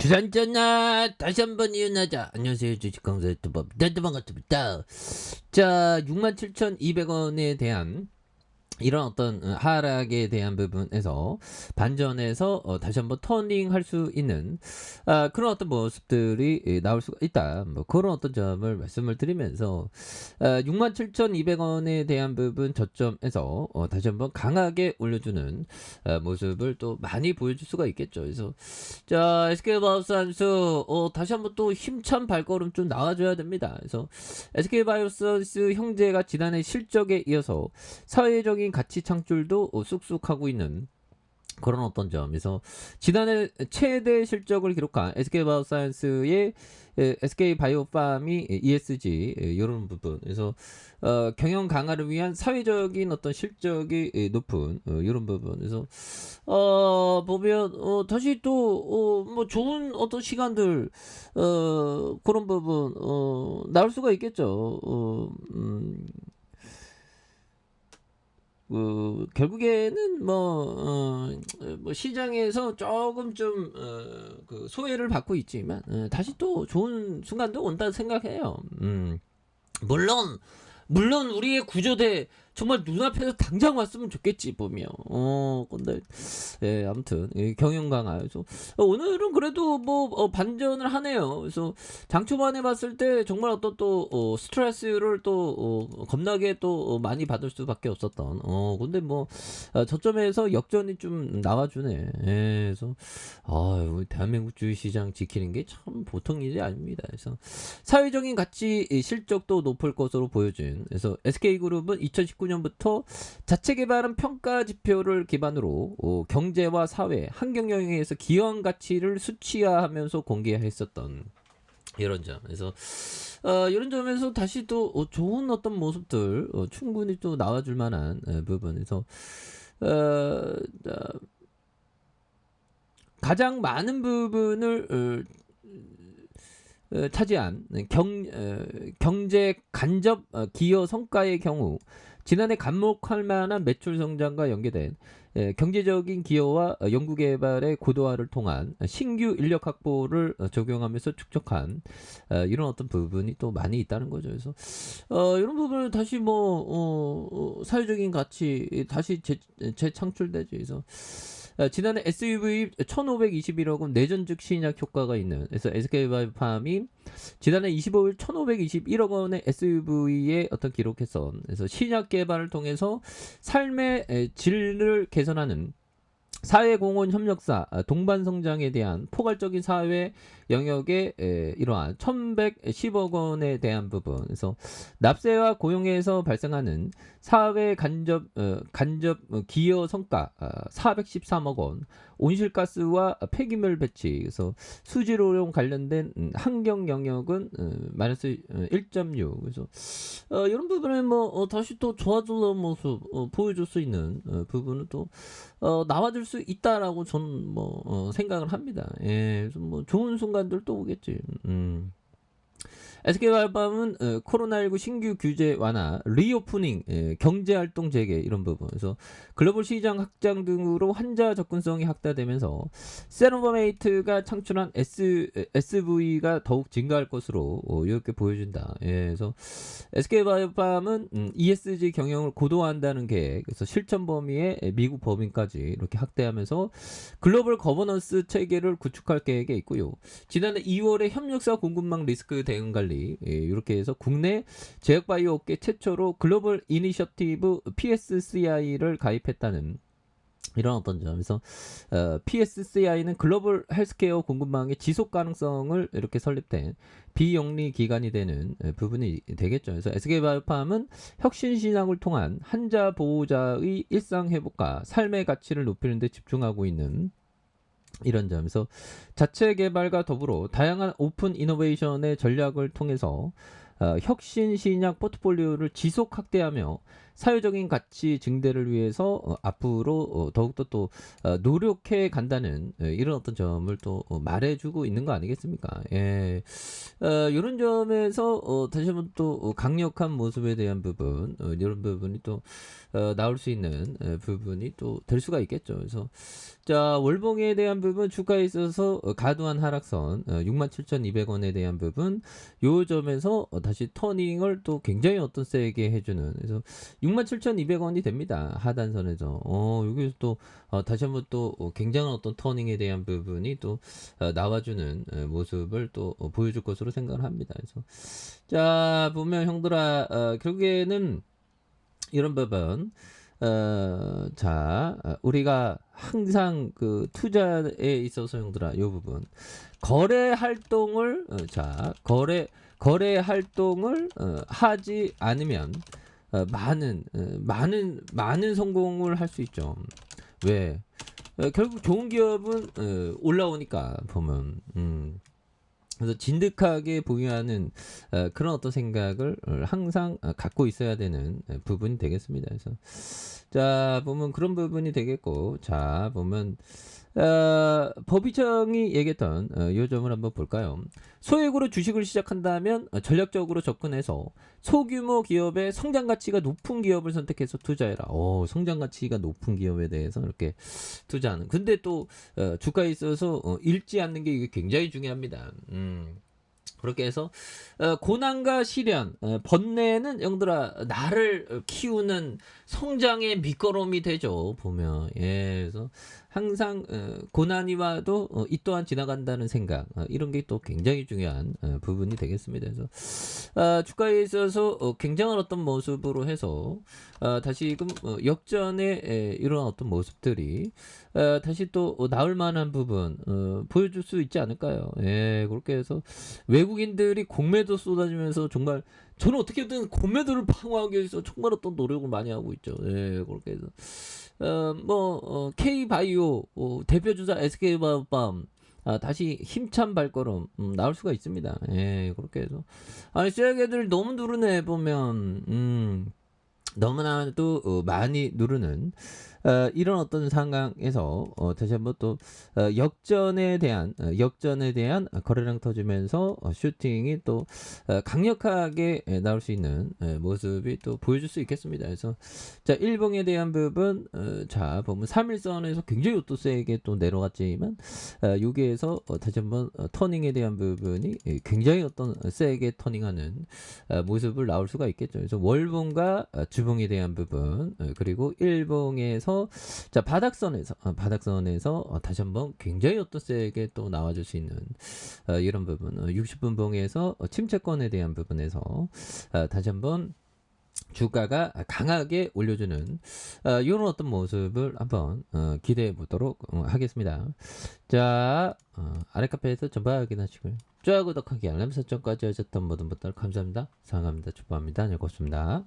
주산전나 다시 한번 이어나자. 안녕하세요, 주식강사 유튜버 반갑습니다. 자, 67,200원에 대한 이런 어떤 하락에 대한 부분에서 반전해서 다시 한번 터닝할 수 있는 그런 어떤 모습들이 나올 수가 있다. 뭐 그런 어떤 점을 말씀을 드리면서 67,200원에 대한 부분 저점에서 다시 한번 강하게 올려주는 모습을 또 많이 보여줄 수가 있겠죠. 그래서 자, SK바이오 선수 다시 한번 또 힘찬 발걸음 좀 나와줘야 됩니다. 그래서 SK바이오 선수 형제가 지난해 실적에 이어서 사회적인 가치 창출도 쑥쑥 하고 있는 그런 어떤 점에서 지난해 최대 실적을 기록한 SK바이오사이언스의 SK바이오팜이 ESG 이런 부분에서 경영 강화를 위한 사회적인 어떤 실적이 높은 이런 부분에서 보면 다시 또 뭐 좋은 어떤 시간들 그런 부분 나올 수가 있겠죠. 결국에는 뭐 시장에서 조금 좀 그 소외를 받고 있지만 다시 또 좋은 순간도 온다 생각해요. 물론 물론 우리의 구조대 정말 눈앞에서 당장 왔으면 좋겠지 보면. 근데 예, 아무튼 경영 강화. 그래서 오늘은 그래도 뭐 반전을 하네요. 그래서 장 초반에 봤을 때 정말 어떤 또 스트레스를 또 겁나게 또 많이 받을 수밖에 없었던. 근데 뭐 저점에서 역전이 좀 나와주네. 예, 그래서 우리 대한민국 주식시장 지키는 게 참 보통 일이 아닙니다. 그래서 사회적인 가치 실적도 높을 것으로 보여진. 그래서 SK그룹은 2019년부터 자체 개발한 평가 지표를 기반으로 경제와 사회, 환경 영역에서 기여한 가치를 수치화하면서 공개했었던 이런 점. 그래서 이런 점에서 다시 또 좋은 어떤 모습들 충분히 또 나와줄 만한 부분에서 어, 가장 많은 부분을 차지한 경제 간접 기여 성과의 경우 지난해 감목할 만한 매출 성장과 연계된 경제적인 기여와 연구개발의 고도화를 통한 신규 인력 확보를 적용하면서 축적한 이런 어떤 부분이 또 많이 있다는 거죠. 그래서 이런 부분을 다시 사회적인 가치 다시 재창출되죠. 그래서 지난해 SUV 1,521억 원 내전적 신약 효과가 있는. 그래서 SK바이오팜이 지난해 25일 1,521억 원의 SUV에 어떤 기록해서 그래서 신약 개발을 통해서 삶의 질을 개선하는 사회공헌 협력사 동반 성장에 대한 포괄적인 사회 영역의 이러한 1,110억 원에 대한 부분. 그래서 납세와 고용에서 발생하는 사회 간접 기여 성과 413억 원, 온실가스와 폐기물 배치, 그래서 수질오염 관련된 환경 영역은 마이너스 1.6. 그래서 이런 부분에 다시 또 좋아질 모습 보여줄 수 있는 부분은 또 나와줄 수 있다라고 저는 생각을 합니다. 예, 그래서 좋은 순간들 또 오겠지. SK바이오팜은 코로나19 신규 규제 완화, 리오프닝, 경제활동 재개 이런 부분. 그래서 글로벌 시장 확장 등으로 환자 접근성이 확대되면서 세노바메이트가 창출한 SV가 더욱 증가할 것으로 이렇게 보여준다. 예, 그래서 SK바이오팜은 ESG 경영을 고도화한다는 계획, 그래서 실천 범위에 미국 법인까지 이렇게 확대하면서 글로벌 거버넌스 체계를 구축할 계획에 있고요. 지난해 2월에 협력사 공급망 리스크 대응 관리 이렇게 해서 국내 제약바이오 업계 최초로 글로벌 이니셔티브 PSCI를 가입했다는 이런 어떤 점에서 PSCI는 글로벌 헬스케어 공급망의 지속 가능성을 이렇게 설립된 비영리 기관이 되는 부분이 되겠죠. 그래서 SK바이오팜은 혁신 신앙을 통한 환자 보호자의 일상 회복과 삶의 가치를 높이는 데 집중하고 있는 이런 점에서 자체 개발과 더불어 다양한 오픈 이노베이션의 전략을 통해서 혁신 신약 포트폴리오를 지속 확대하며 사회적인 가치 증대를 위해서 앞으로 더욱더 또 노력해 간다는 이런 어떤 점을 또 말해주고 있는 거 아니겠습니까? 예. 요런 점에서 다시 한번 또 강력한 모습에 대한 부분 이런 부분이 또 나올 수 있는 부분이 또 될 수가 있겠죠. 그래서 자 월봉에 대한 부분 주가에 있어서 과도한 하락선 67,200원에 대한 부분 요 점에서 다시 터닝을 또 굉장히 어떤 세게 해주는 그래서 67,200원이 됩니다. 하단선에서 여기서 또 다시 한번 또 굉장한 어떤 터닝에 대한 부분이 또 나와주는 모습을 또 보여줄 것으로 생각을 합니다. 그래서 자 보면 형들아 결국에는 이런 부분 우리가 항상 그 투자에 있어서 형들아 요 부분 거래 활동을 거래 활동을 하지 않으면 많은 성공을 할 수 있죠. 왜? 결국 좋은 기업은 올라오니까 보면 그래서 진득하게 보유하는 그런 어떤 생각을 항상 갖고 있어야 되는 부분이 되겠습니다. 그래서 자 보면 그런 부분이 되겠고 자 보면 법의청이 얘기했던 요 점을 한번 볼까요? 소액으로 주식을 시작한다면 전략적으로 접근해서 소규모 기업의 성장 가치가 높은 기업을 선택해서 투자해라. 성장 가치가 높은 기업에 대해서 이렇게 투자하는. 근데 또 주가에 있어서 잃지 않는 게 이게 굉장히 중요합니다. 그렇게 해서 고난과 시련, 번뇌는 형들아 나를 키우는 성장의 밑거름이 되죠. 보면 그래서 항상 고난이 와도 이 또한 지나간다는 생각 이런 게 또 굉장히 중요한 부분이 되겠습니다. 그래서 주가에 있어서 굉장한 어떤 모습으로 해서 다시금 역전의 이런 어떤 모습들이 다시 또 나올 만한 부분 보여줄 수 있지 않을까요? 그렇게 해서 외국인들이 공매도 쏟아지면서 정말 저는 어떻게든 공매도를 방어하기 위해서 정말 어떤 노력을 많이 하고 있죠. 그렇게 해서 K바이오 대표주자 SK바이오팜 다시 힘찬 발걸음 나올 수가 있습니다. 그렇게 해서 아니 쇠약애들 너무 누르네 보면 너무나도 많이 누르는 이런 어떤 상황에서 다시 한번 또 역전에 대한 거래량 터지면서 슈팅이 또 강력하게 나올 수 있는 모습이 또 보여줄 수 있겠습니다. 그래서 자 일봉에 대한 부분 자 보면 3일선에서 굉장히 또 세게 또 내려갔지만 여기에서 다시 한번 터닝에 대한 부분이 굉장히 어떤 세게 터닝하는 모습을 나올 수가 있겠죠. 그래서 월봉과 주봉에 대한 부분 그리고 일봉에서 자 바닥선에서 다시 한번 굉장히 어떤 세게 또 나와줄 수 있는 이런 부분 60분 봉에서 침체권에 대한 부분에서 다시 한번 주가가 강하게 올려주는 이런 어떤 모습을 한번 기대해 보도록 하겠습니다. 자 아래 카페에서 전부 확인하시고요. 좋아요 구독하기 알람 설정까지 하셨던 모든 분들 감사합니다. 사랑합니다. 축복합니다. 안녕히 계십니다.